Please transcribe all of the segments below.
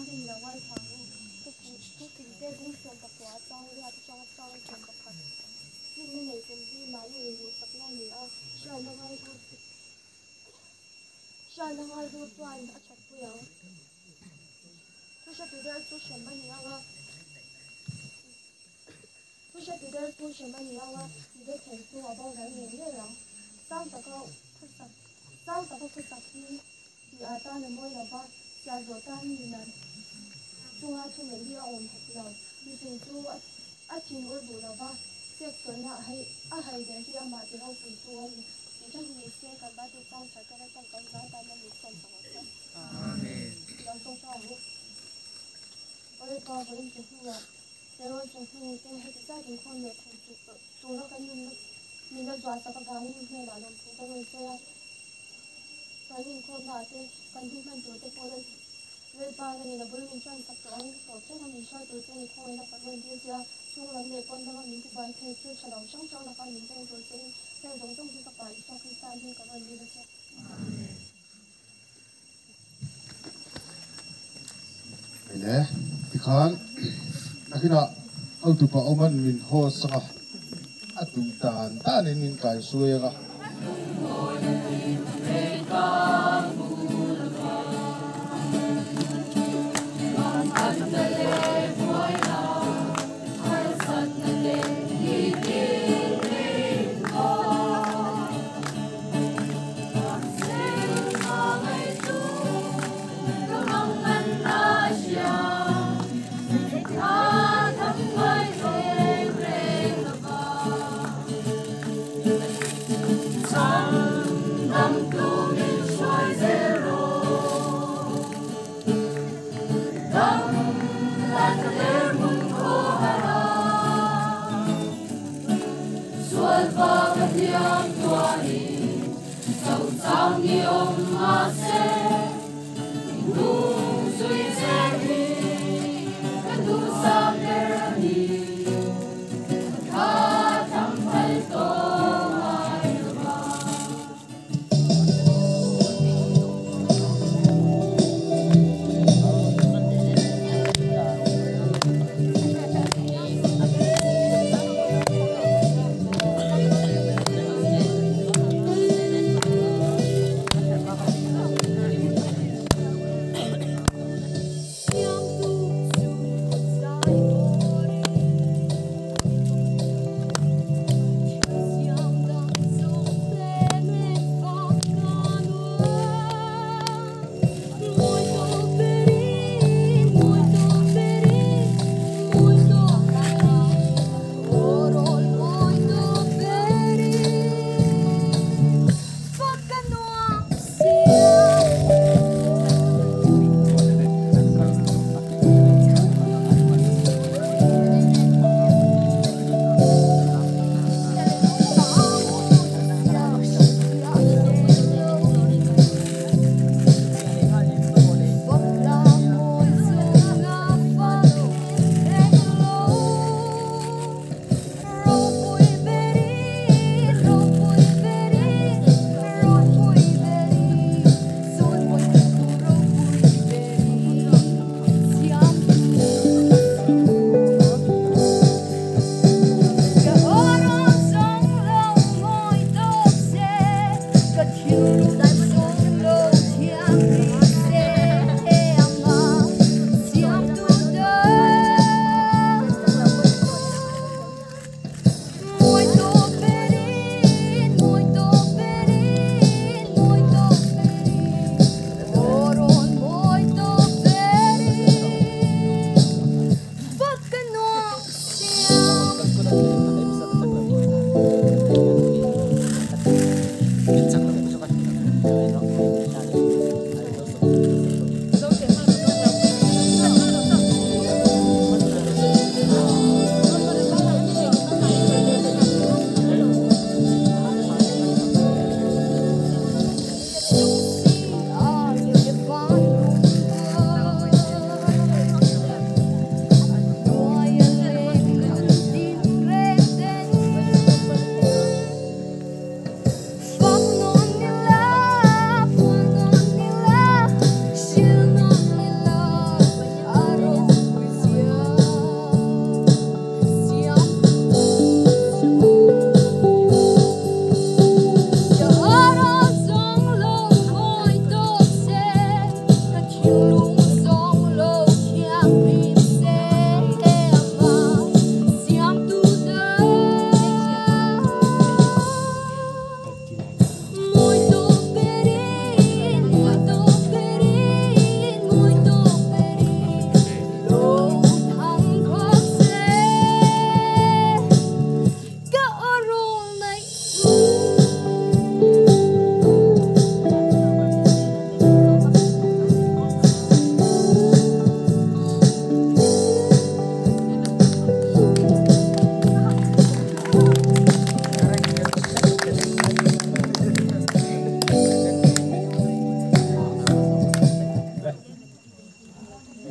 hình là ngoài tháng thuốc tình tê cũng chuyển bạc quá trong ra trong chuyển bạc thật nhưng này cũng đi mà người một tập này thì sơn nó ngay thuốc toan đã chặt bùi thuốc sẽ từ đây thuốc chuyển bao nhiêu thuốc sẽ từ đây thuốc chuyển bao nhiêu thì để thấy thuốc ở bao cái gì đấy là sau đó có thuốc sạch thì ta là môi là ba giờ rồi ta nhìn là chung hai chung mình đi ổn thật là như thế chú chỉ ngồi đủ là ba sẽ tuần hạ hay để khi mà thì không phải chú thì chắc gì sẽ cần ba thì trong trái cái trong cái giá ta nên mình không phải làm trong trong lúc ở đây có với chúng tôi là để rồi chúng tôi cái hay gia đình con người thành chủ nó cái mình đã dọa sao các như thế là làm chúng ta rồi sẽ cái nhìn con là cái đi mang tuổi cái con về ba cái này là bữa mình chơi tập toán tổ chức là mình chơi từ cái thôi là phần mình đi ra chung là để con đó mình cũng bài thầy chơi sau đó trong là con mình chơi rồi sẽ giống trong các bài sau khi sang thì các bạn đi được chưa? Này, thì khán, na khi nào ông tụi ông mình hồ sa, tụi ta nên mình cài xuôi ra.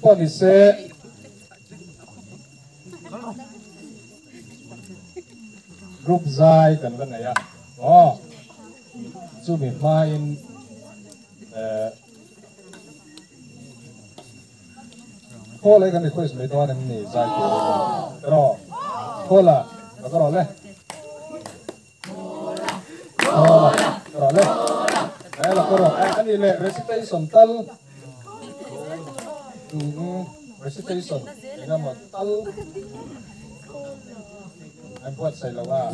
police group zai kan kan ya oh chu mi main cô lấy cái này khơi mấy toa này nỉ dài kiểu rồi cô là nó có rồi lên rồi lên đấy là cô rồi anh đi lên recitation tal recitation ini mà tal anh buat saya lawa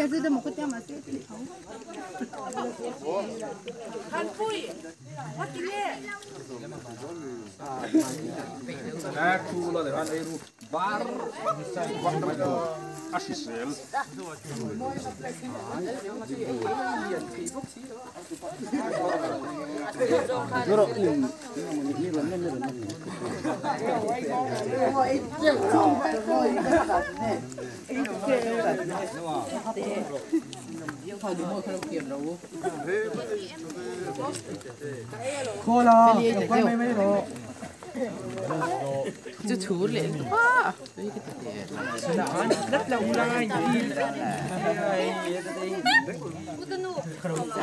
也是这么个这么些地方。看贵，我今天。Aku lah dengan air bar, waktu itu asisel. Khô lo, quay mấy độ. Chú chú liền quá. Rất là ulai.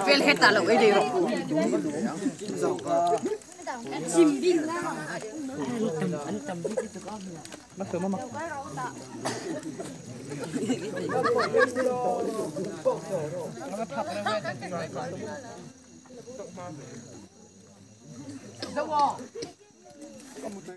Vel hết ta lỗi đi rồi. chìm đi ra Anh tầm biết cái con là. Mất sớm không? Nó thật lên.